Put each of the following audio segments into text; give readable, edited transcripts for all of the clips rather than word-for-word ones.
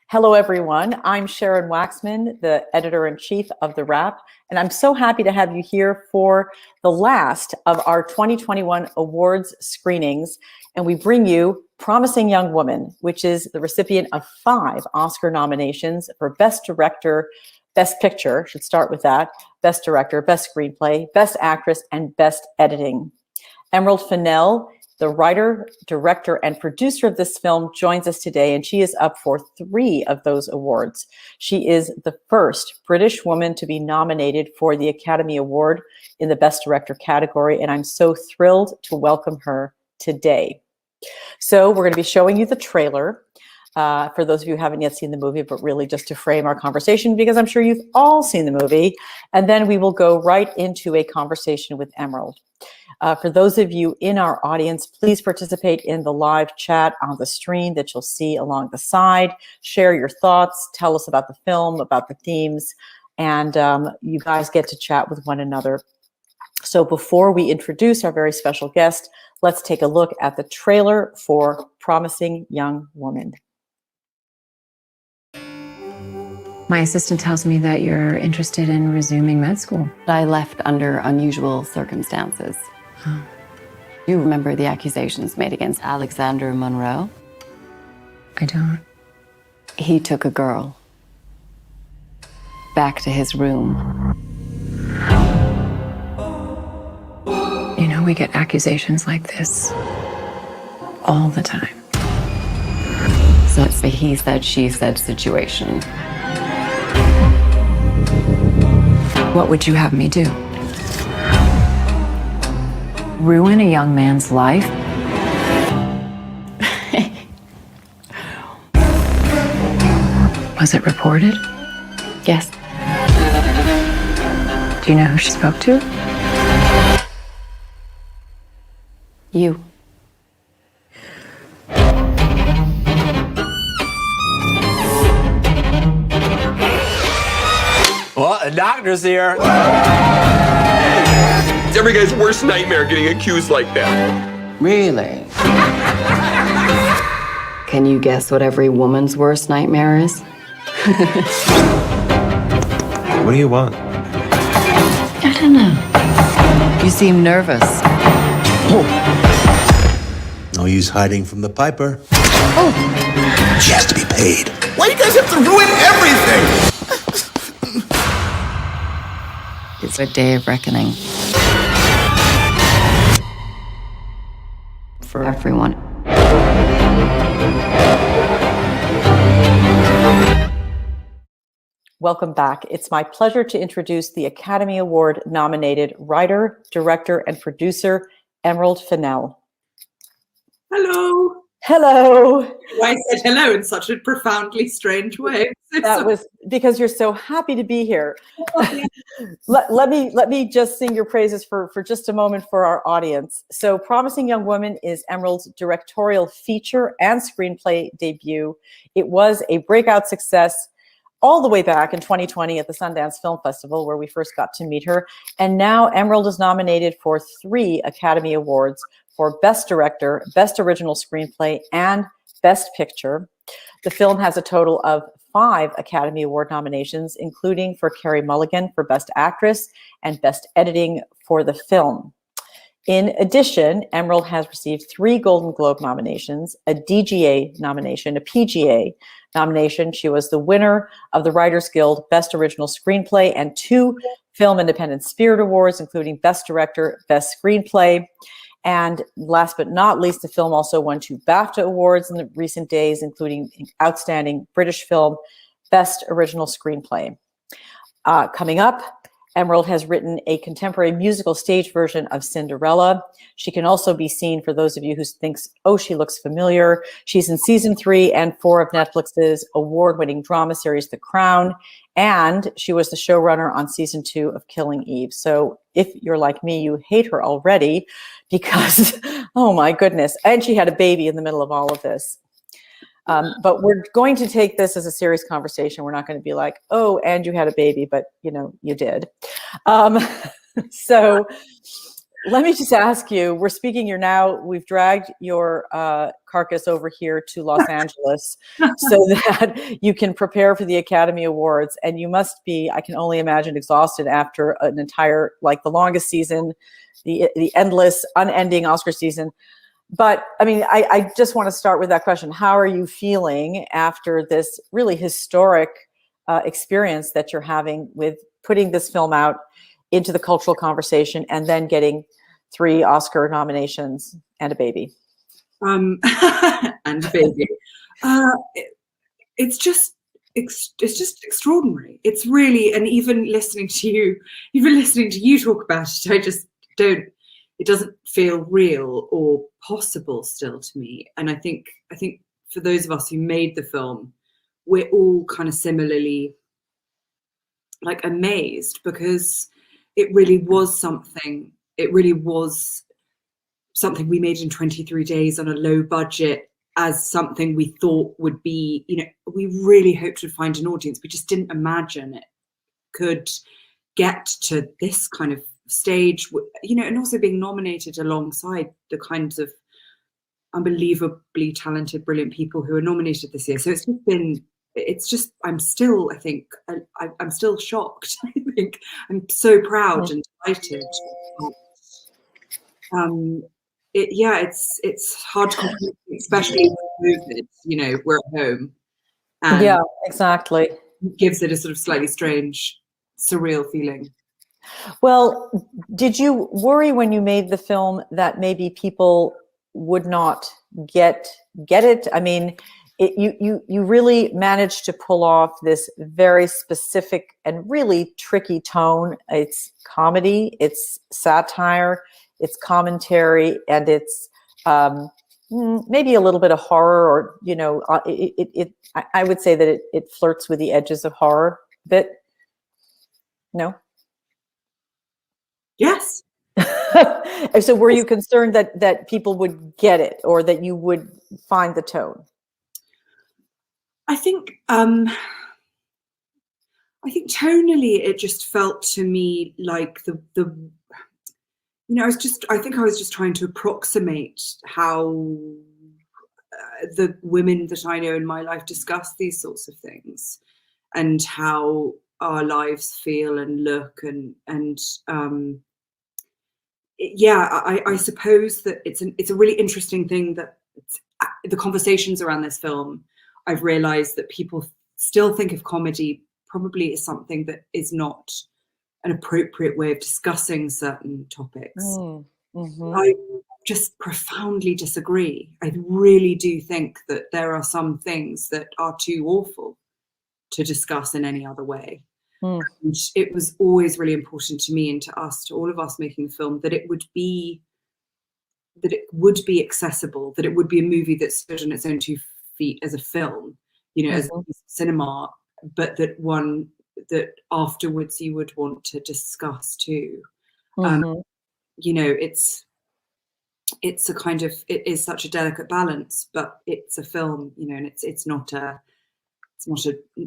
Hello, everyone. I'm Sharon Waxman, the editor-in-chief of The Wrap, and I'm so happy to have you here for the last of our 2021 awards screenings. And we bring you Promising Young Woman, which is the recipient of 5 Oscar nominations for Best Director, Best Picture, should start with that, Best Director, Best Screenplay, Best Actress, and Best Editing. Emerald Fennell, the writer, director, and producer of this film, joins us today, and she is up for 3 of those awards. She is the first British woman to be nominated for the Academy Award in the Best Director category, and I'm so thrilled to welcome her today. So we're going to be showing you the trailer for those of you who haven't yet seen the movie, but really just to frame our conversation, because I'm sure you've all seen the movie, and then we will go right into a conversation with Emerald. For those of you in our audience, please participate in the live chat on the screen that you'll see along the side. Share your thoughts, tell us about the film, about the themes, and you guys get to chat with one another. So before we introduce our very special guest, let's take a look at the trailer for Promising Young Woman. My assistant tells me that you're interested in resuming med school. I left under unusual circumstances. Oh. You remember the accusations made against Alexander Monroe? I don't. He took a girl back to his room. You know, we get accusations like this all the time. So it's a he said, she said situation. What would you have me do? Ruin a young man's life? Was it reported? Yes. Do you know who she spoke to? You. Well, the doctor's here. It's every guy's worst nightmare getting accused like that. Really? Can you guess what every woman's worst nightmare is? What do you want? I don't know. You seem nervous. No use hiding from the piper. Oh. She has to be paid. Why you guys have to ruin everything? It's a day of reckoning. For everyone. Welcome back. It's my pleasure to introduce the Academy Award nominated writer, director, and producer, Emerald Fennell. Hello. Hello. I said hello in such a profoundly strange way. That was because you're so happy to be here. let me just sing your praises for just a moment for our audience. So Promising Young Woman is Emerald's directorial feature and screenplay debut. It was a breakout success all the way back in 2020 at the Sundance Film Festival, where we first got to meet her. And now Emerald is nominated for 3 Academy Awards for Best Director, Best Original Screenplay, and Best Picture. The film has a total of 5 Academy Award nominations, including for Carey Mulligan for Best Actress and Best Editing for the film. In addition, Emerald has received 3 Golden Globe nominations, a DGA nomination, a PGA nomination. She was the winner of the Writers Guild Best Original Screenplay and 2 Film Independent Spirit Awards, including Best Director, Best Screenplay. And last but not least, the film also won 2 BAFTA awards in the recent days, including Outstanding British Film, Best Original Screenplay. Coming up, Emerald has written a contemporary musical stage version of Cinderella. She can also be seen, for those of you who thinks, oh, she looks familiar. She's in season 3 and 4 of Netflix's award-winning drama series, The Crown. And she was the showrunner on season 2 of Killing Eve. So if you're like me, you hate her already because, oh my goodness. And she had a baby in the middle of all of this. But we're going to take this as a serious conversation. We're not going to be like, oh, and you had a baby, but you know, you did. So let me just ask you, we've dragged your carcass over here to Los Angeles so that you can prepare for the Academy Awards. And you must be, I can only imagine, exhausted after an entire, like the longest season, the endless, unending Oscar season. But I mean, I just want to start with that question. How are you feeling after this really historic experience that you're having with putting this film out into the cultural conversation and then getting 3 Oscar nominations and a baby? And a baby. It's just extraordinary. It's really, and even listening to you talk about it, it doesn't feel real or possible still to me. And I think for those of us who made the film, we're all kind of similarly like amazed, because it really was something we made in 23 days on a low budget, as something we thought would be, we really hoped to find an audience. We just didn't imagine it could get to this kind of stage, and also being nominated alongside the kinds of unbelievably talented, brilliant people who are nominated this year. So I'm still shocked. I think I'm so proud and delighted. It's hard to comprehend, especially with COVID, we're at home. And yeah, exactly. It gives it a sort of slightly strange, surreal feeling. Well, did you worry when you made the film that maybe people would not get it? I mean, you really managed to pull off this very specific and really tricky tone. It's comedy, it's satire, it's commentary, and it's maybe a little bit of horror, or I would say that it flirts with the edges of horror a bit. No? Yes. So were you concerned that people would get it, or that you would find the tone? I think tonally it just felt to me like I was just trying to approximate how the women that I know in my life discuss these sorts of things, and how our lives feel and look, I suppose that it's a really interesting thing that the conversations around this film, I've realized that people still think of comedy probably as something that is not an appropriate way of discussing certain topics. Mm-hmm. I just profoundly disagree. I really do think that there are some things that are too awful to discuss in any other way. And it was always really important to me, and to all of us making the film, that it would be accessible, that it would be a movie that stood on its own 2 feet as a film, as a piece of cinema, but that one that afterwards you would want to discuss too. It's a kind of, it is such a delicate balance, but it's a film, and it's not a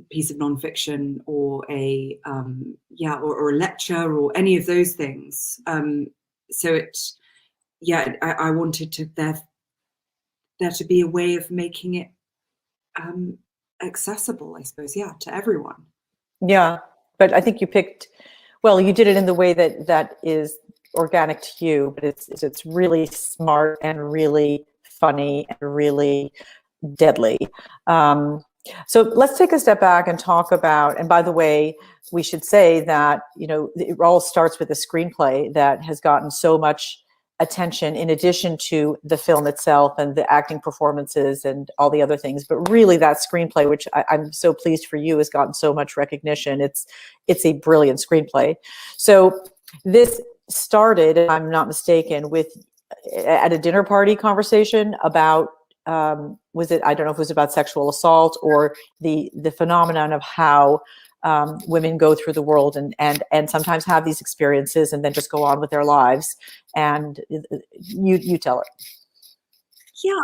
piece of nonfiction or a or a lecture or any of those things. So I wanted to there to be a way of making it accessible, I suppose, to everyone. Yeah, but I think you did it in the way that is organic to you, but it's really smart and really funny and really deadly. So let's take a step back and talk about, and by the way, we should say that, it all starts with a screenplay that has gotten so much attention, in addition to the film itself and the acting performances and all the other things. But really that screenplay, which I'm so pleased for you, has gotten so much recognition. It's a brilliant screenplay. So this started, if I'm not mistaken, at a dinner party conversation about, I don't know if it was about sexual assault or the phenomenon of how women go through the world and sometimes have these experiences and then just go on with their lives. And you tell it. Yeah,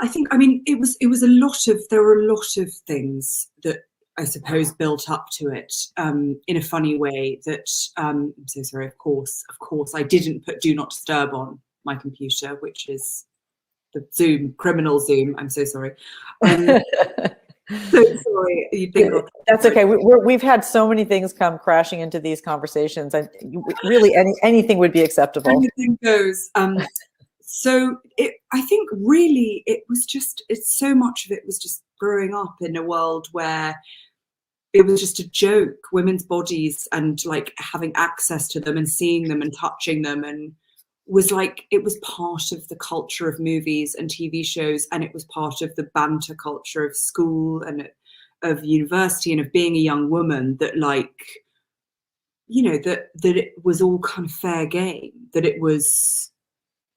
there were a lot of things that I suppose, built up to it in a funny way that, I'm so sorry, of course, I didn't put Do Not Disturb on my computer, which is the Zoom, criminal Zoom. I'm so sorry. So sorry. You'd think that's okay. We've had so many things come crashing into these conversations, and really anything would be acceptable. Anything goes. So I think really it's so much of it was just growing up in a world where it was just a joke, women's bodies, and like having access to them and seeing them and touching them, and was like, it was part of the culture of movies and TV shows, and it was part of the banter culture of school and of university and of being a young woman, that like, you know, that it was all kind of fair game, that it was,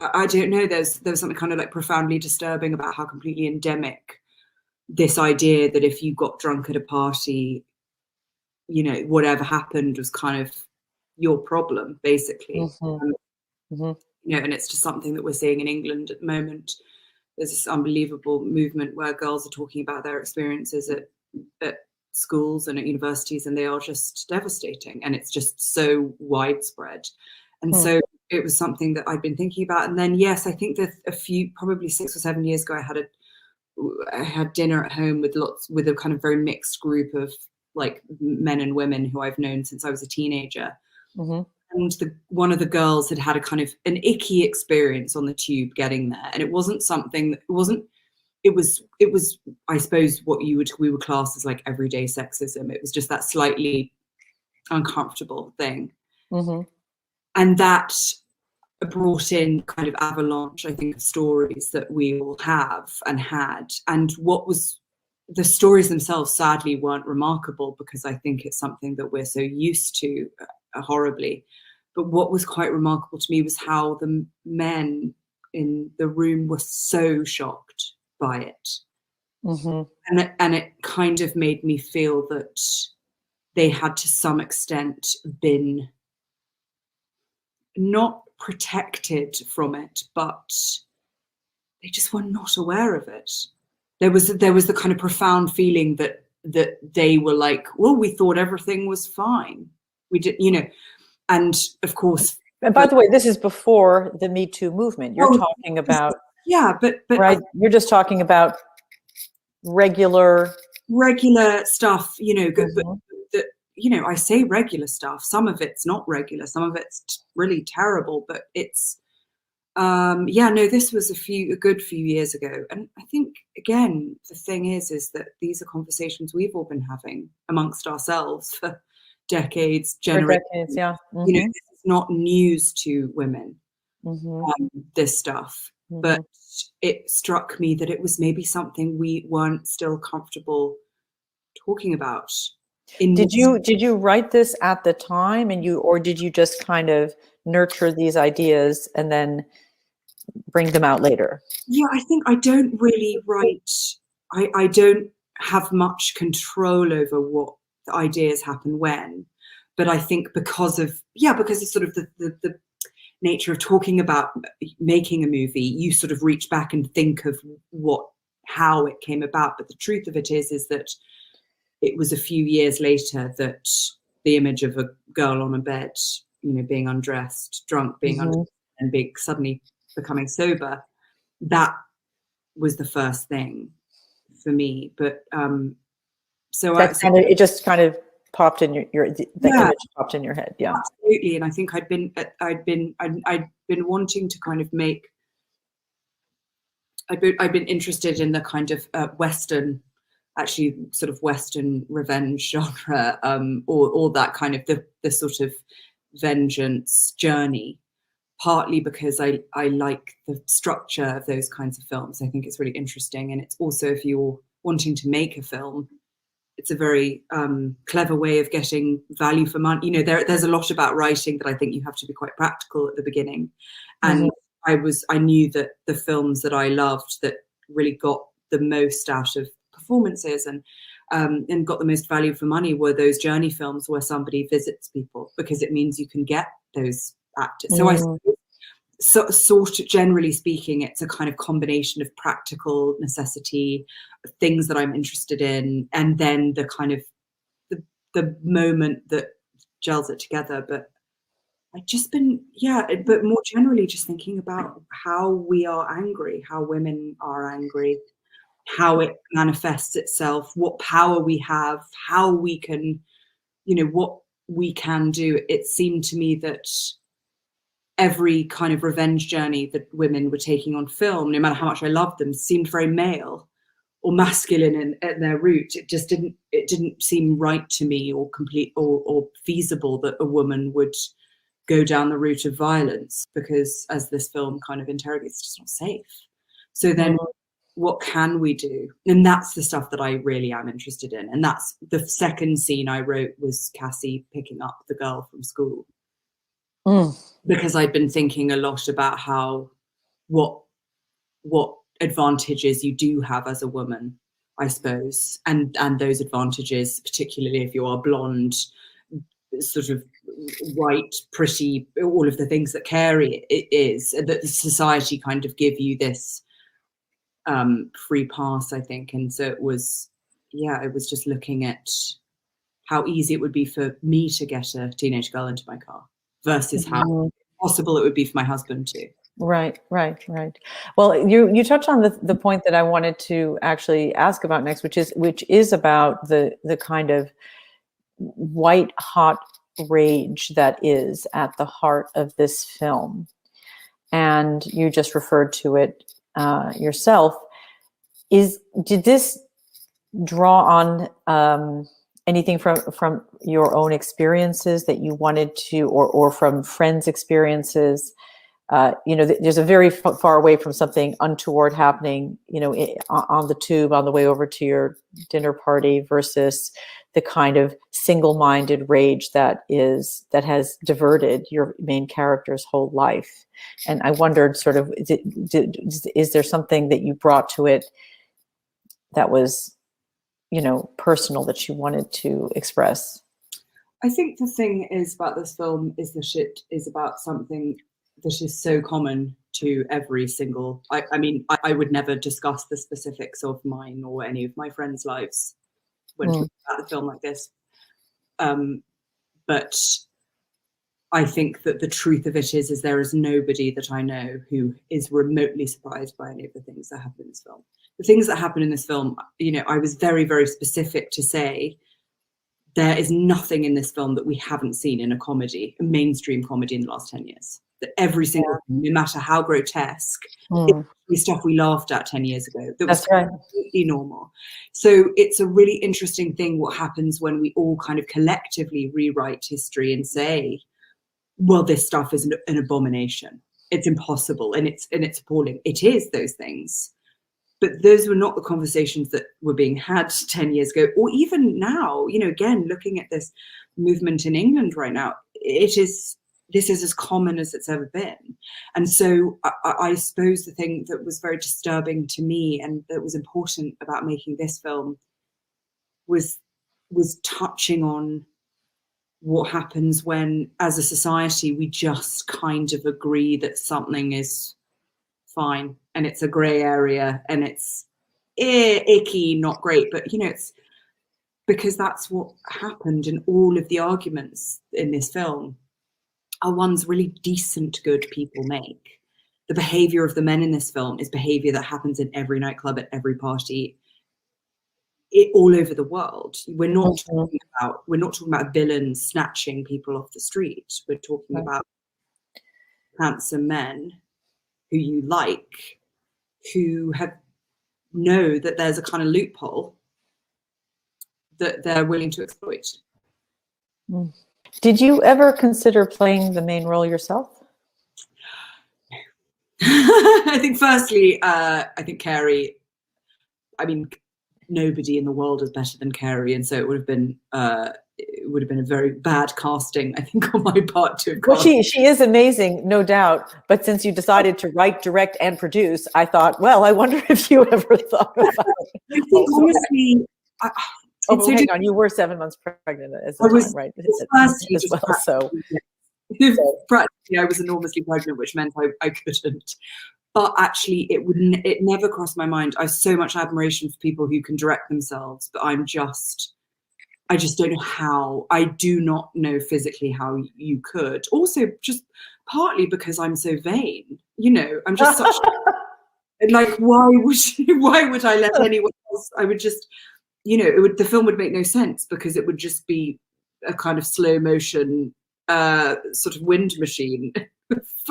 I don't know, there was something kind of like profoundly disturbing about how completely endemic this idea that if you got drunk at a party, you know, whatever happened was kind of your problem, basically. You know, and it's just something that we're seeing in England at the moment. There's this unbelievable movement where girls are talking about their experiences at schools and at universities, and they are just devastating, and it's just so widespread. And so it was something that I'd been thinking about. And then, yes, I think that probably 6 or 7 years ago, I had dinner at home with a kind of very mixed group of like men and women who I've known since I was a teenager. And one of the girls had a kind of an icky experience on the tube getting there, and it wasn't something. It was I suppose what we would class as like everyday sexism. It was just that slightly uncomfortable thing, and that brought in kind of avalanche, I think, of stories that we all have and had. And the stories themselves sadly weren't remarkable, because I think it's something that we're so used to horribly. But what was quite remarkable to me was how the men in the room were so shocked by it. And it kind of made me feel that they had to some extent been not protected from it, but they just were not aware of it. There was the kind of profound feeling that they were like, well, we thought everything was fine. We did, you know, and of course. And by the way, this is before the Me Too movement. You're talking about, but right? You're just talking about regular stuff, you know. But you know, I say regular stuff. Some of it's not regular. Some of it's really terrible. But it's, this was a good few years ago. And I think, again, the thing is that these are conversations we've all been having amongst ourselves for decades, generations. Yeah. You know, this is not news to women, this stuff. But it struck me that it was maybe something we weren't still comfortable talking about. Did you write this at the time, or did you just kind of nurture these ideas and then bring them out later? Yeah, I think I don't really write. I don't have much control over what the ideas happen when, but I think because of sort of the nature of talking about making a movie, you sort of reach back and think of how it came about. But the truth of it is that it was a few years later that the image of a girl on a bed, you know, being undressed, drunk, being undressed, and suddenly becoming sober, that was the first thing for me. But it just kind of popped in the image popped in your head. Yeah, absolutely. And I think I'd been wanting to kind of I'd been interested in the kind of Western revenge genre, or that kind of the sort of vengeance journey, partly because I like the structure of those kinds of films. I think it's really interesting. And it's also, if you're wanting to make a film, it's a very clever way of getting value for money. You know, there's a lot about writing that I think you have to be quite practical at the beginning. And I knew that the films that I loved that really got the most out of performances and got the most value for money were those journey films where somebody visits people, because it means you can get those actors. So sort of generally speaking, it's a kind of combination of practical necessity, things that I'm interested in, and then the kind of the moment that gels it together. But I've just been, but more generally just thinking about how we are angry, how women are angry, how it manifests itself, what power we have, how we can, what we can do. It seemed to me that every kind of revenge journey that women were taking on film, no matter how much I loved them, seemed very male or masculine at their root. It just didn't seem right to me or complete or feasible that a woman would go down the route of violence, because as this film kind of interrogates, it's just not safe. So then what can we do? And that's the stuff that I really am interested in. And that's the second scene I wrote, was Cassie picking up the girl from school. Because I'd been thinking a lot about how what advantages you do have as a woman, I suppose, and those advantages, particularly if you are blonde, sort of white, pretty, all of the things that Carey is, that the society kind of give you this free pass, I think. And so it was just looking at how easy it would be for me to get a teenage girl into my car versus how possible it would be for my husband too. Right. Well, you touched on the point that I wanted to actually ask about next, which is about the kind of white hot rage that is at the heart of this film. And you just referred to it yourself. Did this draw on anything from your own experiences that you wanted to, or from friends' experiences? There's a very far away from something untoward happening, on the tube on the way over to your dinner party, versus the kind of single-minded rage that has diverted your main character's whole life. And I wondered, sort of, is there something that you brought to it that was, personal, that you wanted to express? I think the thing is about this film is that it is about something that is so common to every single, I mean, I would never discuss the specifics of mine or any of my friends' lives when talking about a film like this. But I think that the truth of it is there is nobody that I know who is remotely surprised by any of the things that happen in this film. The things that happen in this film, I was very, very specific to say there is nothing in this film that we haven't seen in a mainstream comedy in the last 10 years. That every single thing, no matter how grotesque, is stuff we laughed at 10 years ago. That's right. Completely normal. So it's a really interesting thing what happens when we all kind of collectively rewrite history and say, well, this stuff is an abomination. It's impossible and it's appalling. It is those things. But those were not the conversations that were being had 10 years ago, or even now. Again, looking at this movement in England right now, this is as common as it's ever been. And so I suppose the thing that was very disturbing to me and that was important about making this film was touching on what happens when, as a society, we just kind of agree that something is fine and it's a gray area and it's icky, not great, but it's because that's what happened in all of the arguments in this film are ones really decent, good people make. The behavior of the men in this film is behavior that happens in every nightclub, at every party, all over the world. We're not talking about villains snatching people off the street. We're talking about handsome men who you like, who know that there's a kind of loophole that they're willing to exploit. Did you ever consider playing the main role yourself? I think firstly, I think Carey, nobody in the world is better than Carey, and so it would have been a very bad casting, I think, on my part to have cast. Well, she is amazing, no doubt. But since you decided to write, direct, and produce, I thought, well, I wonder if you ever thought about it. I think honestly, hang on, you were 7 months pregnant at the time, right? As well, so. Practically, I was enormously pregnant, which meant I couldn't. But actually, it never crossed my mind. I have so much admiration for people who can direct themselves, but I'm just I just don't know how. I do not know physically how you could. Also, just partly because I'm so vain. You know, I'm just such like, why would I let anyone else? I would just, you know, the film would make no sense because it would just be a kind of slow motion sort of wind machine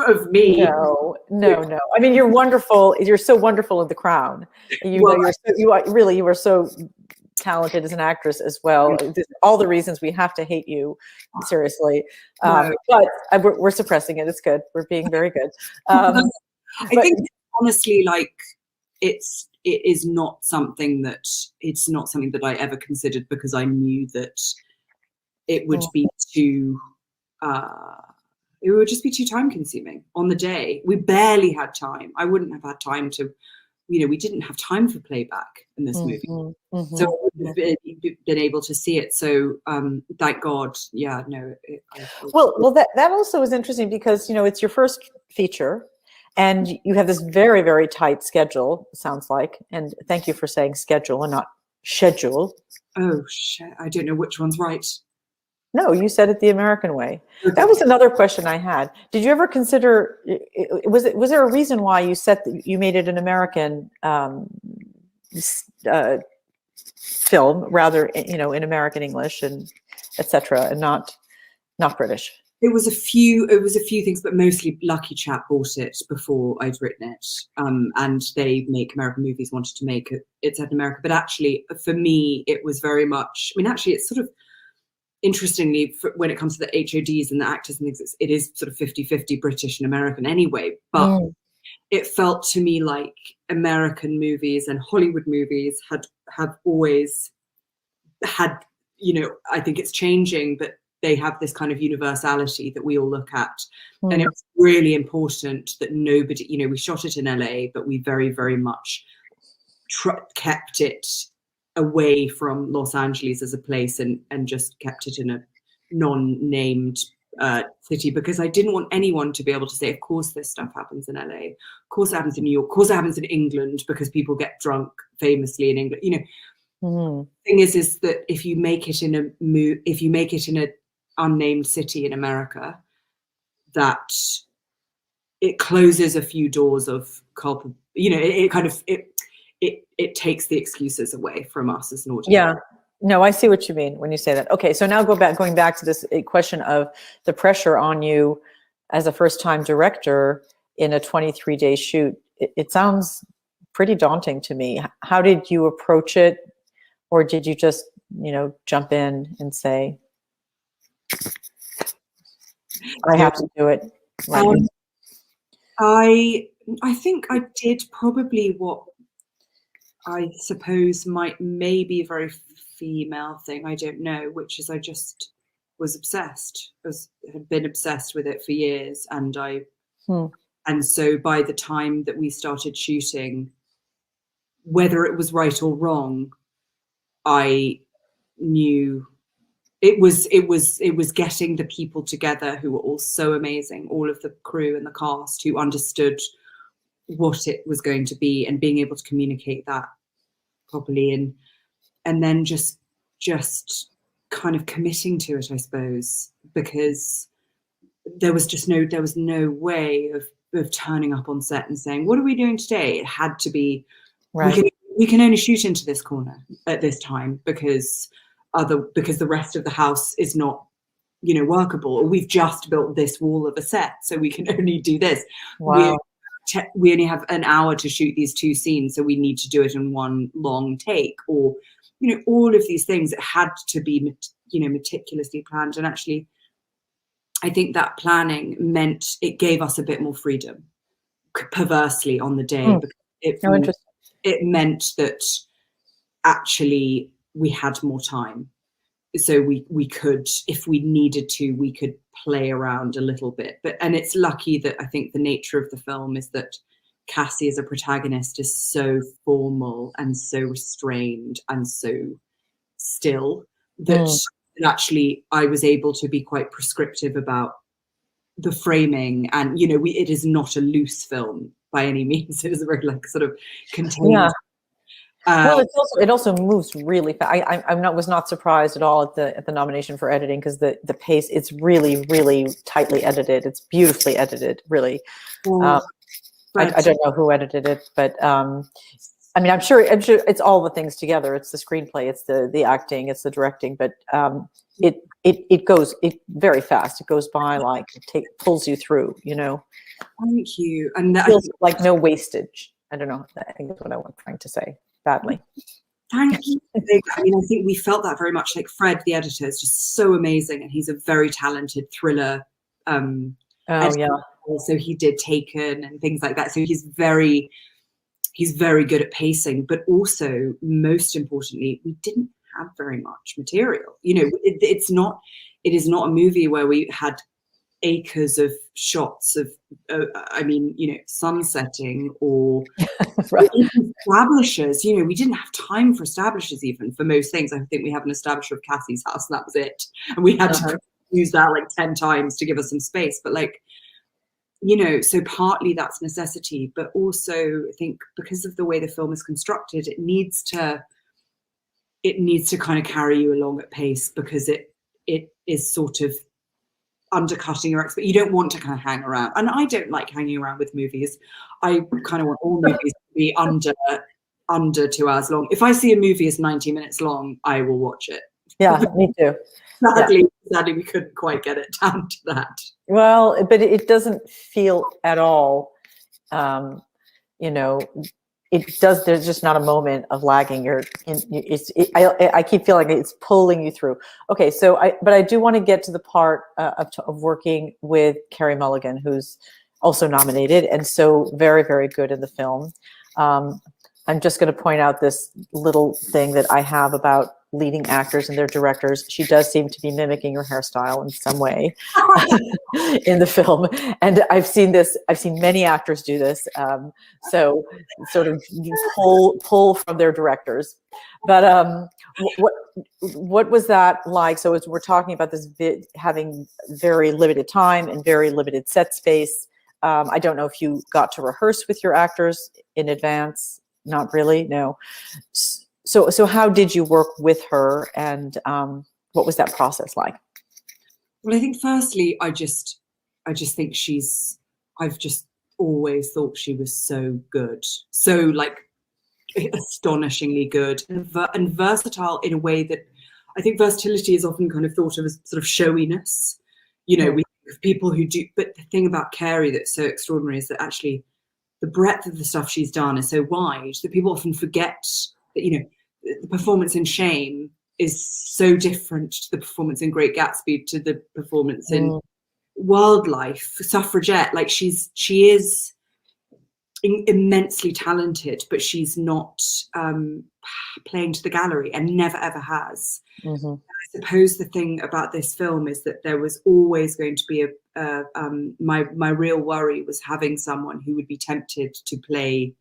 of me. No. I mean, you're wonderful. You're so wonderful in The Crown. You are so talented as an actress as well. All the reasons we have to hate you, seriously. But we're suppressing it. It's good. We're being very good. I think honestly, like it is not something that I ever considered because I knew that it would be too. It would just be too time consuming on the day. We barely had time. I wouldn't have had time to, you know, we didn't have time for playback in this movie. So I wouldn't have been able to see it. So thank God. Yeah, no. Well, that also is interesting because, you know, it's your first feature and you have this very, very tight schedule, it sounds like. And thank you for saying schedule and not schedule. Oh, shit. I don't know which one's right. No, you said it the American way. That was another question I had. Did you ever consider? Was there a reason why you made it an American film, rather, you know, in American English and etc., and not British? It was a few things, but mostly Lucky Chap bought it before I'd written it, and they make American movies. Wanted to make it set in America, but actually, for me, it was very much. I mean, actually, it's sort of. Interestingly, when it comes to the HODs and the actors and things, it is sort of 50-50 British and American anyway. But it felt to me like American movies and Hollywood movies have always had, you know, I think it's changing, but they have this kind of universality that we all look at. And it was really important that nobody, you know, we shot it in LA, but we very, very much kept it away from Los Angeles as a place and just kept it in a non-named city because I didn't want anyone to be able to say, of course this stuff happens in LA, of course it happens in New York, of course it happens in England because people get drunk famously in England. You know, the thing is that if you make it in an unnamed city in America, that it closes a few doors of culpability. You know, it takes the excuses away from us as an audience. Yeah, no, I see what you mean when you say that. Okay, so now going back to this question of the pressure on you as a first-time director in a 23-day shoot. It sounds pretty daunting to me. How did you approach it, or did you just, you know, jump in and say, "I have to do it"? I think I did probably what I suppose might maybe a very female thing, I don't know, which is I just was obsessed, had been obsessed with it for years. And and so by the time that we started shooting, whether it was right or wrong, I knew it was getting the people together who were all so amazing, all of the crew and the cast who understood what it was going to be and being able to communicate that properly and then just kind of committing to it, I suppose, because there was no way of turning up on set and saying, what are we doing today? It had to be right. We can only shoot into this corner at this time because the rest of the house is not, you know, workable, or we've just built this wall of a set, so we can only do this. Wow. We only have an hour to shoot these two scenes, so we need to do it in one long take, or, you know, all of these things that had to be, you know, meticulously planned. And actually, I think that planning meant it gave us a bit more freedom, perversely, on the day. Because it meant that actually we had more time. So we could, if we needed to, we could play around a little bit. And it's lucky that I think the nature of the film is that Cassie as a protagonist is so formal and so restrained and so still that actually I was able to be quite prescriptive about the framing. And, you know, it is not a loose film by any means. It is a very, like, sort of contained. Yeah. Well, it also moves really fast. Was not surprised at all at the nomination for editing, because the pace, it's really, really tightly edited. It's beautifully edited, really. I don't know who edited it, but I mean, I'm sure it's all the things together. It's the screenplay, it's the acting, it's the directing, but it goes very fast. It goes by like pulls you through, you know. Thank you. And it feels like no wastage. I don't know. I think that's what I was trying to say badly. Thank you. I mean, I think we felt that very much. Like Fred, the editor, is just so amazing, and he's a very talented thriller. Yeah. Also, he did Taken and things like that. So he's very good at pacing. But also, most importantly, we didn't have very much material. You know, it is not a movie where we had acres of shots of, I mean, you know, sunsetting or right. establishes. You know, we didn't have time for establishes even for most things. I think we have an establisher of Cassie's house, and that was it. And we had to use that like 10 times to give us some space. But like, you know, so partly that's necessity, but also I think because of the way the film is constructed, it needs to kind of carry you along at pace, because it is sort of undercutting your expectations. You don't want to kind of hang around, and I don't like hanging around with movies. I kind of want all movies to be under 2 hours long. If I see a movie is 90 minutes long, I will watch it. Yeah, me too. Sadly, we couldn't quite get it down to that. Well, but it doesn't feel at all, you know, it does. There's just not a moment of lagging. I keep feeling it's pulling you through. Okay, so but I do want to get to the part of working with Carey Mulligan, who's also nominated and so very, very good in the film. I'm just going to point out this little thing that I have about leading actors and their directors. She does seem to be mimicking your hairstyle in some way in the film. And I've seen many actors do this. So sort of pull from their directors. But what was that like? So as we're talking about this having very limited time and very limited set space, I don't know if you got to rehearse with your actors in advance. Not really, no. So how did you work with her, and what was that process like? Well, I think firstly, I just think I've just always thought she was so good, so like astonishingly good and versatile in a way that I think versatility is often kind of thought of as sort of showiness. You know, we have people who do, but the thing about Carey that's so extraordinary is that actually the breadth of the stuff she's done is so wide that people often forget that, you know, the performance in Shame is so different to the performance in Great Gatsby, to the performance in Wildlife, Suffragette. Like she is immensely talented, but she's not playing to the gallery and never ever has. Mm-hmm. I suppose the thing about this film is that there was always going to be my real worry was having someone who would be tempted to play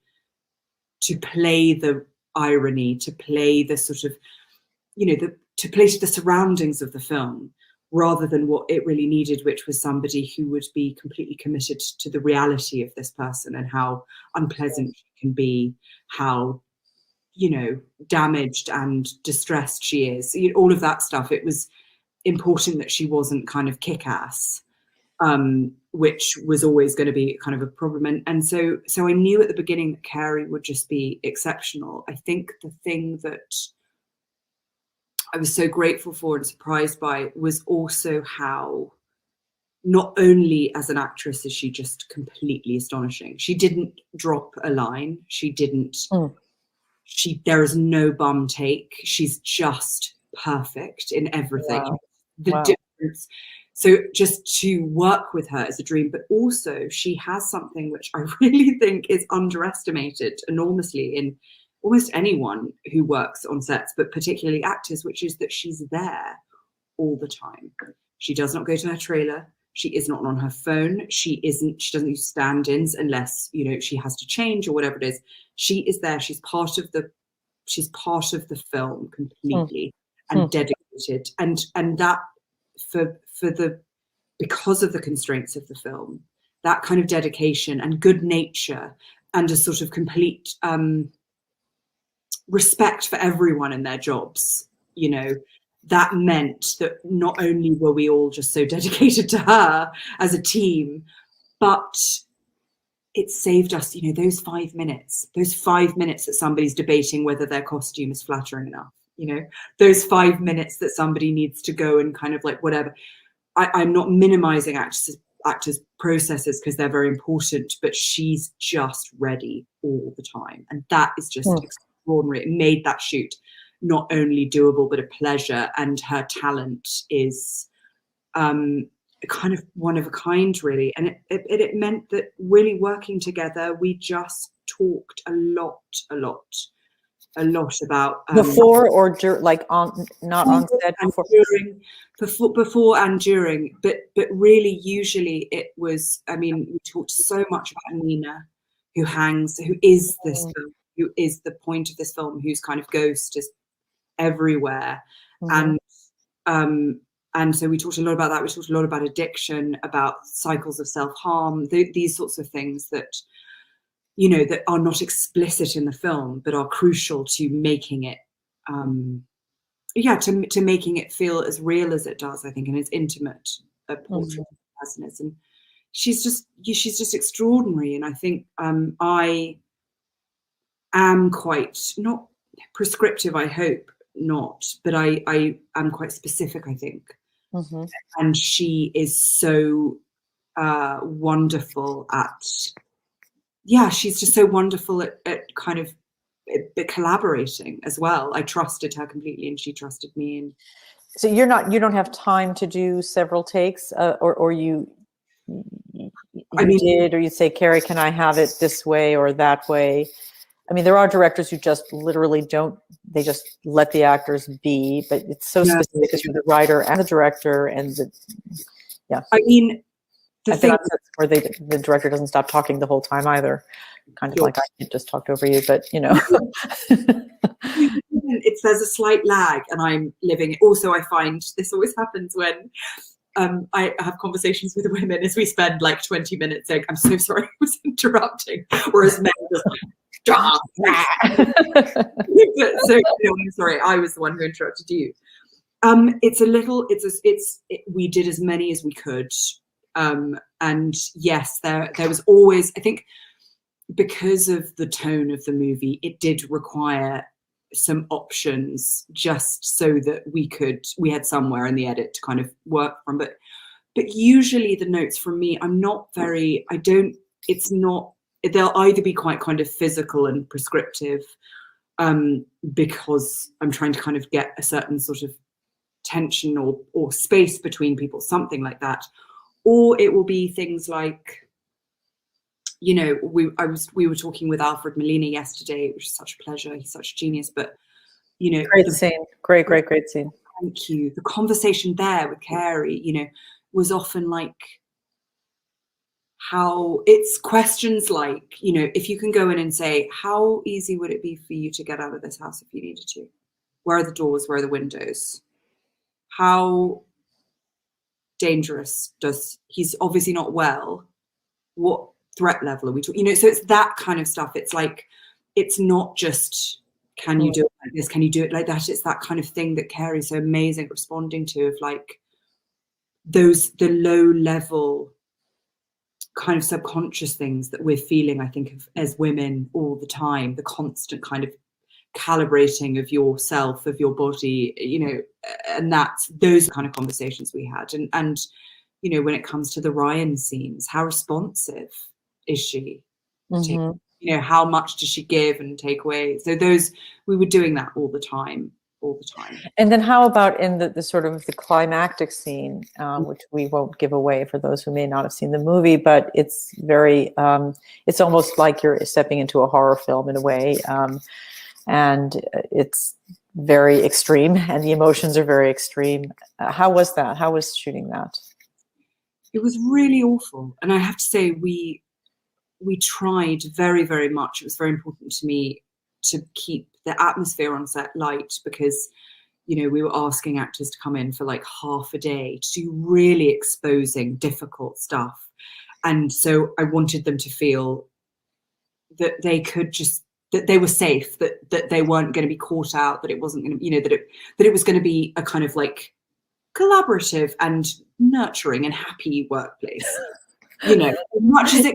the irony, to play the sort of, you know, to play to the surroundings of the film rather than what it really needed, which was somebody who would be completely committed to the reality of this person and how unpleasant she can be, how, you know, damaged and distressed she is, you know, all of that stuff. It was important that she wasn't kind of kick-ass, which was always going to be kind of a problem. And so I knew at the beginning that Carey would just be exceptional. I think the thing that I was so grateful for and surprised by was also how not only as an actress is she just completely astonishing. She didn't drop a line. She didn't, there is no bum take. She's just perfect in everything. Wow. The difference. So just to work with her is a dream, but also she has something which I really think is underestimated enormously in almost anyone who works on sets, but particularly actors, which is that she's there all the time. She does not go to her trailer. She is not on her phone. She doesn't use stand-ins unless, you know, she has to change or whatever it is. She is there. She's part of the film completely and dedicated. And that because of the constraints of the film, that kind of dedication and good nature and a sort of complete respect for everyone in their jobs. You know, that meant that not only were we all just so dedicated to her as a team, but it saved us, you know, those 5 minutes that somebody's debating whether their costume is flattering enough, you know, those 5 minutes that somebody needs to go and kind of like whatever. I'm not minimizing actors' processes because they're very important, but she's just ready all the time. And that is just extraordinary. It made that shoot not only doable, but a pleasure. And her talent is kind of one of a kind, really. And it meant that really working together, we just talked a lot about before or like on, not on set, before and during, but really usually it was, I mean, we talked so much about Nina, who is this film, who is the point of this film, whose kind of ghost is everywhere. And so we talked a lot about that. We talked a lot about addiction, about cycles of self-harm, these sorts of things that, you know, that are not explicit in the film, but are crucial to making it, to making it feel as real as it does, I think, and as intimate a portrait of the person is. And she's just extraordinary. And I think I am quite, not prescriptive, I hope not, but I am quite specific, I think. And she is so wonderful at, she's just so wonderful at kind of collaborating as well. I trusted her completely and she trusted me. And so you don't have time to do several takes, or you did, or you say, Carey, can I have it this way or that way? I mean, there are directors who just literally they just let the actors be, but it's so specific because you're the writer and the director and I mean, the thing where the director doesn't stop talking the whole time either. Kind of like I can't just talk over you, but you know. There's a slight lag, and I'm living. Also, I find this always happens when I have conversations with women as we spend like 20 minutes saying, I'm so sorry I was interrupting, whereas men are just like, stop. So I'm sorry, I was the one who interrupted you. We did as many as we could. And yes, there was always, I think, because of the tone of the movie, it did require some options just so that we had somewhere in the edit to kind of work from. But usually the notes from me, they'll either be quite kind of physical and prescriptive, because I'm trying to kind of get a certain sort of tension or space between people, something like that. Or it will be things like, you know, we were talking with Alfred Molina yesterday, which is such a pleasure. He's such a genius. But you know, great scene. Great scene. Thank you. The conversation there with Carey, you know, was often like how it's questions like, you know, if you can go in and say, how easy would it be for you to get out of this house if you needed to? Where are the doors? Where are the windows? How dangerous he's obviously not well. What threat level are we talking? You know, so it's that kind of stuff. It's like, it's not just, can you do it like this? Can you do it like that? It's that kind of thing that Carey's so amazing at responding to, of like the low level kind of subconscious things that we're feeling, I think, of as women all the time, the constant kind of calibrating of yourself, of your body, you know, and that's those kind of conversations we had. And you know, when it comes to the Ryan scenes, how responsive is she? You know, how much does she give and take away? So we were doing that all the time. And then how about in the sort of the climactic scene, which we won't give away for those who may not have seen the movie, but it's very, it's almost like you're stepping into a horror film in a way. And it's very extreme and the emotions are very extreme. How was that? How was shooting that? It was really awful. And I have to say, we tried very, very much. It was very important to me to keep the atmosphere on set light because, you know, we were asking actors to come in for like half a day to do really exposing, difficult stuff. And so I wanted them to feel that they could just that they were safe, that they weren't going to be caught out, that it wasn't going to, that it was going to be a kind of like collaborative and nurturing and happy workplace. As much as it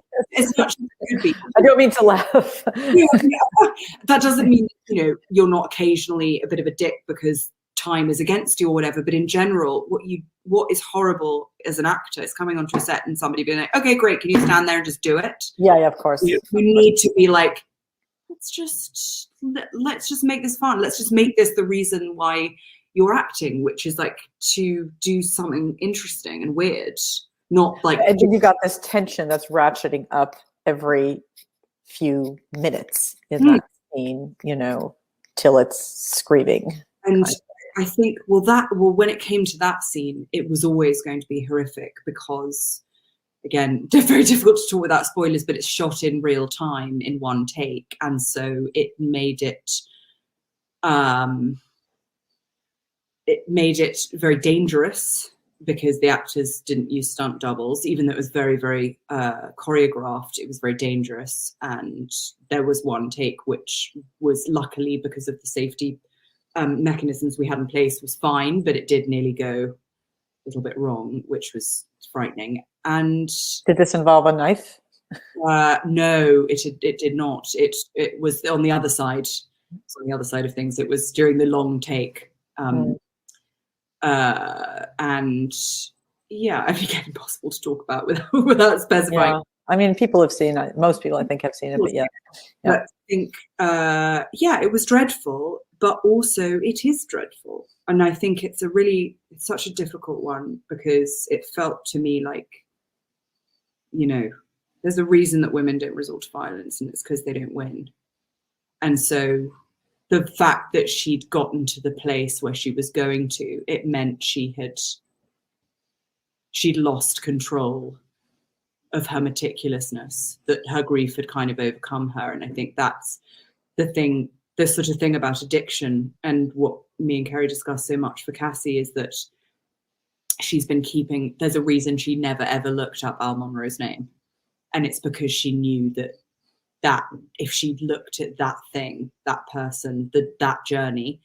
could be. I don't mean to laugh. That doesn't mean you're not occasionally a bit of a dick because time is against you or whatever. But in general, what is horrible as an actor is coming onto a set and somebody being like, "Okay, great, can you stand there and just do it?" Yeah, of course. You need to be like, let's just make this fun. Let's just make this the reason why you're acting, which is like to do something interesting and weird. Not like, and you got this tension that's ratcheting up every few minutes in that scene, till it's screaming. And I think, when it came to that scene, it was always going to be horrific because, again, very difficult to talk without spoilers, but it's shot in real time in one take, and so it made it very dangerous. Because the actors didn't use stunt doubles, even though it was very, very choreographed, it was very dangerous. And there was one take which was luckily, because of the safety mechanisms we had in place, was fine, but it did nearly go a little bit wrong, which was frightening. And did this involve a knife? No, it did not. It was on the other side. It's on the other side of things. It was during the long take. And yeah, I think it's impossible to talk about without specifying. Yeah. I mean, people have seen it. Most people, I think, have seen it, but yeah. But I think, it was dreadful, but also it is dreadful. And I think it's such a difficult one because it felt to me like, there's a reason that women don't resort to violence, and it's because they don't win. And so the fact that she'd gotten to the place where she was going to, it meant she'd lost control of her meticulousness, that her grief had kind of overcome her. And I think that's the sort of thing about addiction, and what me and Carey discussed so much for Cassie, is that there's a reason she never ever looked up Al Monroe's name. And it's because she knew that if she'd looked at that thing, that person, that journey,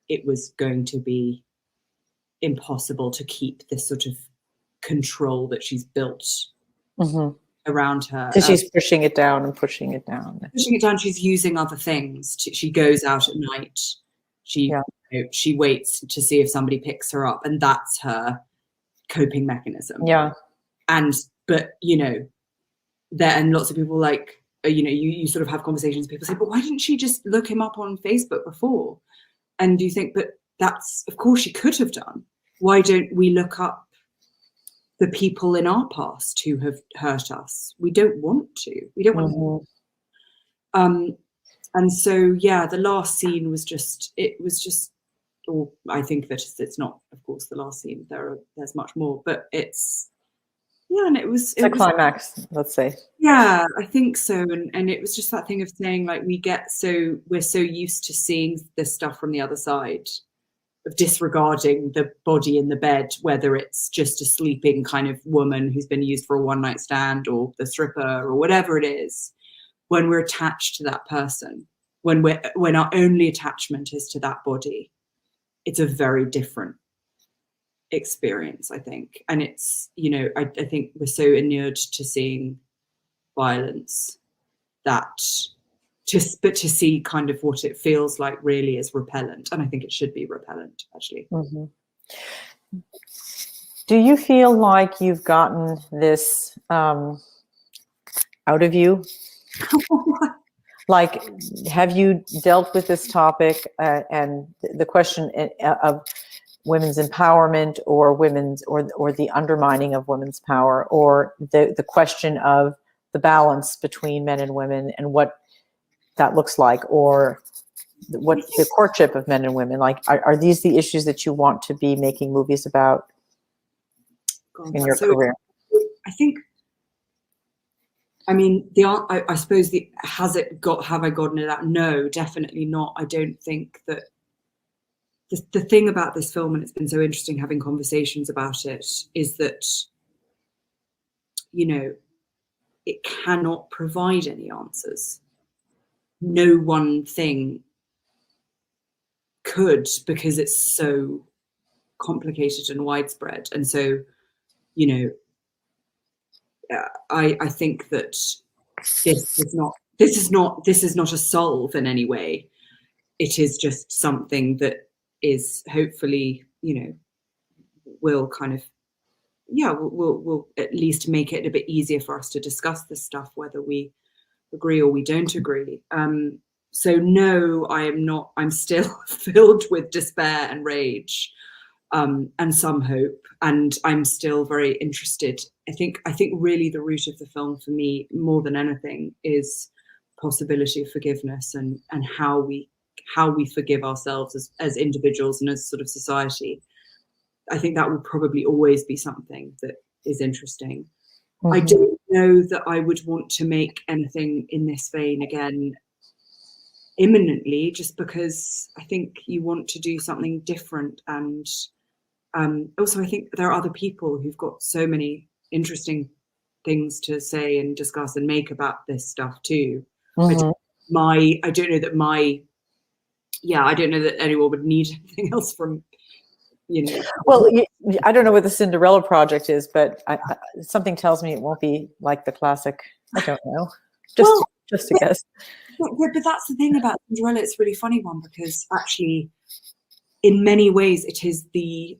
it was going to be impossible to keep this sort of control that she's built around her. So she's pushing it down and pushing it down. Pushing it down. She's using other things. She goes out at night. She waits to see if somebody picks her up, and that's her coping mechanism. Yeah. But lots of people like, you sort of have conversations, people say, but why didn't she just look him up on Facebook before? And you think, but that's, of course she could have done. Why don't we look up the people in our past who have hurt us? We don't want to. We don't want to. And so, the last scene was just, or I think that it's not, of course, the last scene. There's much more, but it's, and it was a climax, let's say. Yeah, I think so. And it was just that thing of saying, like, we're so used to seeing this stuff from the other side, of disregarding the body in the bed, whether it's just a sleeping kind of woman who's been used for a one night stand, or the stripper, or whatever it is. When we're attached to that person, when our only attachment is to that body, it's a very different experience, I think. And it's, I think we're so inured to seeing violence that to see kind of what it feels like really is repellent. And I think it should be repellent, actually. Do you feel like you've gotten this out of you? Like, have you dealt with this topic and the question of women's empowerment, or or the undermining of women's power, or the question of the balance between men and women and what that looks like, or what the courtship of men and women, like, are these the issues that you want to be making movies about in your career? I think, I mean, I suppose have I gotten it out? No, definitely not. I don't think that the thing about this film, and it's been so interesting having conversations about it, is that, it cannot provide any answers. no one thing could, because it's so complicated and widespread. And so, you know, I think that this is not a solve in any way. It is just something that is hopefully, you know, will kind of, yeah, we'll at least make it a bit easier for us to discuss this stuff, whether we agree or we don't agree. So no, I am not. I'm still filled with despair and rage, and some hope, and I'm still very interested. I think really the root of the film for me, more than anything, is possibility of forgiveness and how we forgive ourselves as individuals and as sort of society. I think that will probably always be something that is interesting. Mm-hmm. I don't know that I would want to make anything in this vein again imminently, just because I think you want to do something different. And also I think there are other people who've got so many interesting things to say and discuss and make about this stuff too. Mm-hmm. I don't know that anyone would need anything else from, you know. Well, I don't know what the Cinderella project is, but something tells me it won't be like the classic. I don't know. Just a guess. But that's the thing about Cinderella. It's a really funny one, because actually, in many ways, it is the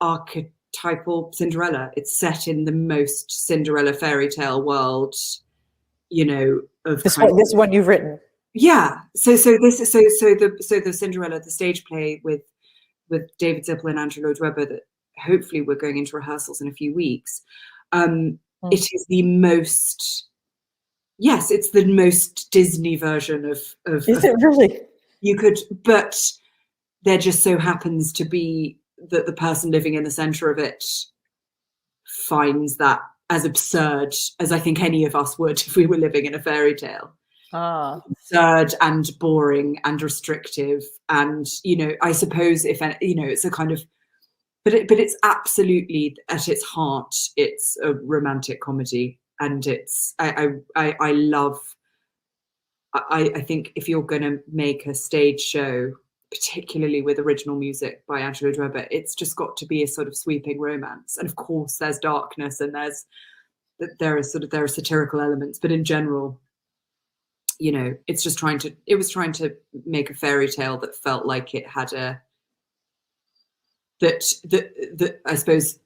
archetypal Cinderella. It's set in the most Cinderella fairy tale world, you know. Of this one you've written. Yeah. So the Cinderella, the stage play with David Zippel and Andrew Lloyd Webber, that hopefully we're going into rehearsals in a few weeks. It is the most. Yes, it's the most Disney version of. Is it really? You could, but there just so happens to be that the person living in the center of it finds that as absurd as I think any of us would if we were living in a fairy tale. Absurd and boring and restrictive, and you know, I suppose if you know, it's a kind of, but it's absolutely at its heart, it's a romantic comedy. And it's I think if you're going to make a stage show, particularly with original music by Andrew Lloyd Webber, it's just got to be a sort of sweeping romance. And of course, there's darkness and there are satirical elements, but in general, you know, it was trying to make a fairy tale that felt like it had that I suppose.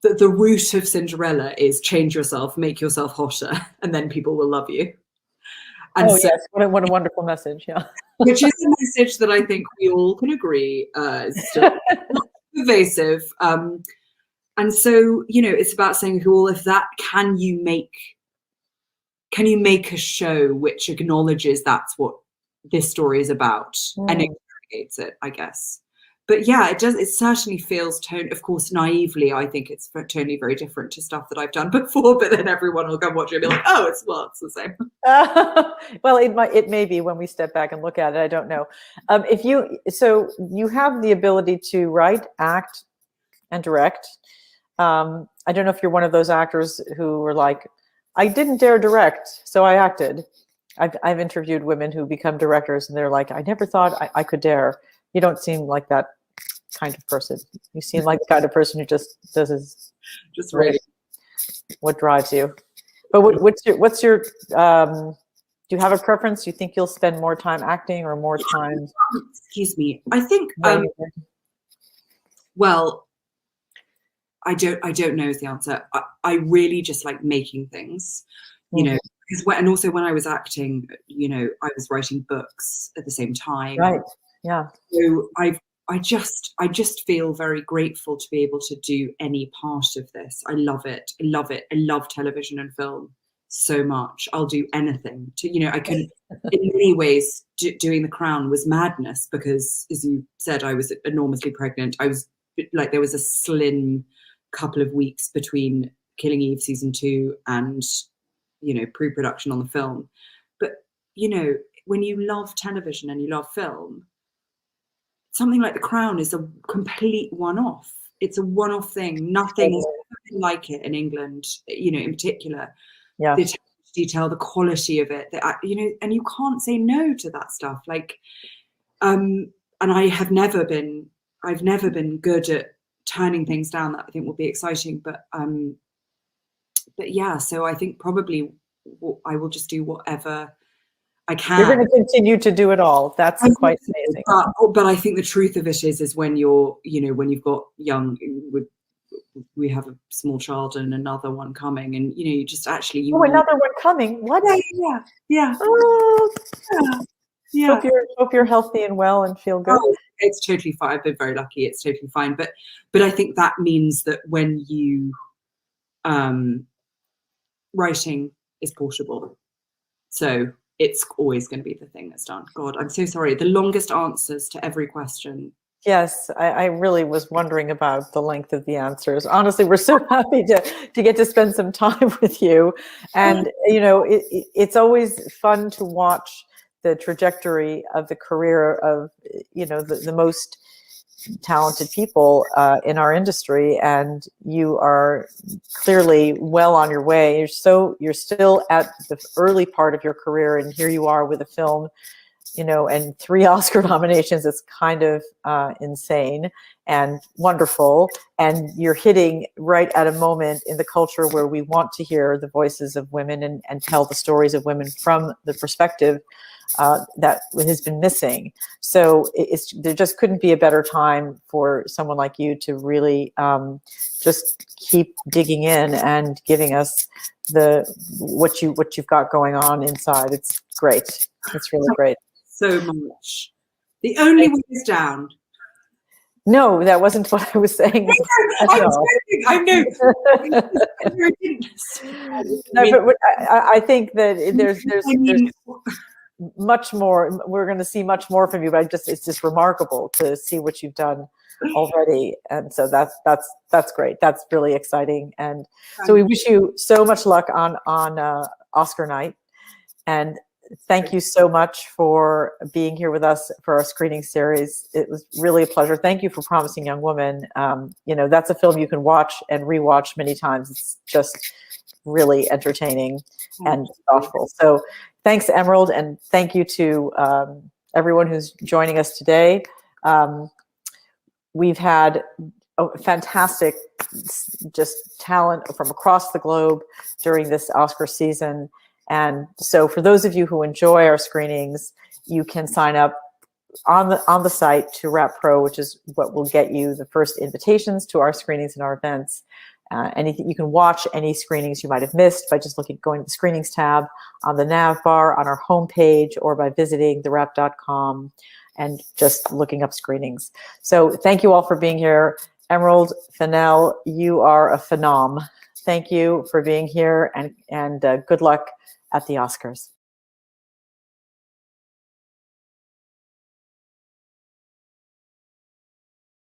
The root of Cinderella is change yourself, make yourself hotter, and then people will love you. And yes, what a wonderful message, yeah. Which is a message that I think we all can agree is still pervasive. And so, you know, it's about saying, well, if that, can you make a show which acknowledges that's what this story is about and interrogates it, I guess. But yeah, it does. It certainly feels of course, naively, I think it's totally very different to stuff that I've done before. But then everyone will come watch it and be like, "Oh, it's the same." Well, it may be when we step back and look at it. I don't know. So you have the ability to write, act, and direct. I don't know if you're one of those actors who were like, "I didn't dare direct, so I acted." I've interviewed women who become directors, and they're like, "I never thought I could dare." You don't seem like that kind of person. You seem like the kind of person who just does just really what drives you. But what's your do you have a preference? Do you think you'll spend more time acting or more time? Excuse me. I think well, I don't know is the answer. I really just like making things, you know, because and also when I was acting, you know, I was writing books at the same time. Right. Yeah. So I just feel very grateful to be able to do any part of this. I love it. I love it. I love television and film so much. I'll do anything to, you know, I can, in many ways, doing The Crown was madness because, as you said, I was enormously pregnant. I was like, there was a slim couple of weeks between Killing Eve season 2 and, you know, pre-production on the film. But, you know, when you love television and you love film, something like The Crown is a complete one-off. It's a one-off thing. Nothing is like it in England, you know, in particular. Yeah. The detail, the quality of it, you know, and you can't say no to that stuff. Like, and I've never been good at turning things down that I think will be exciting. But yeah, so I think probably I will just do whatever I can. You're going to continue to do it all. That's quite amazing. But I think the truth of it is when you're, you know, when you've got young, we have a small child and another one coming, and you know, you just actually another one coming. What? Yeah. Oh, yeah. Hope you're healthy and well and feel good. Oh, it's totally fine. I've been very lucky. It's totally fine. But I think that means that when you writing is portable, so it's always going to be the thing that's done. God, I'm so sorry. The longest answers to every question. Yes, I really was wondering about the length of the answers. Honestly, we're so happy to get to spend some time with you. And, you know, it's always fun to watch the trajectory of the career of, you know, the most talented people in our industry. And you are clearly well on your way. You're still at the early part of your career, and here you are with a film, you know, and 3 Oscar nominations. It's kind of insane and wonderful. And you're hitting right at a moment in the culture where we want to hear the voices of women and tell the stories of women from the perspective that has been missing. So there just couldn't be a better time for someone like you to really just keep digging in and giving us what you've got going on inside. It's great. It's really great. So much. The only way is down. No, that wasn't what I was saying. I know. No, but I think that there's much more. We're going to see much more from you, but it's just remarkable to see what you've done already. And so that's great. That's really exciting. And so we wish you so much luck on Oscar night. And thank you so much for being here with us for our screening series. It was really a pleasure. Thank you for Promising Young Woman. You know, that's a film you can watch and rewatch many times. It's just really entertaining and thoughtful. So thanks, Emerald, and thank you to everyone who's joining us today. We've had a fantastic just talent from across the globe during this Oscar season. And so for those of you who enjoy our screenings, you can sign up on the site to Wrap Pro, which is what will get you the first invitations to our screenings and our events. You can watch any screenings you might have missed by just going to the screenings tab on the nav bar on our homepage, or by visiting TheWrap.com and just looking up screenings. So thank you all for being here. Emerald, Fennell, you are a phenom. Thank you for being here, and good luck at the Oscars.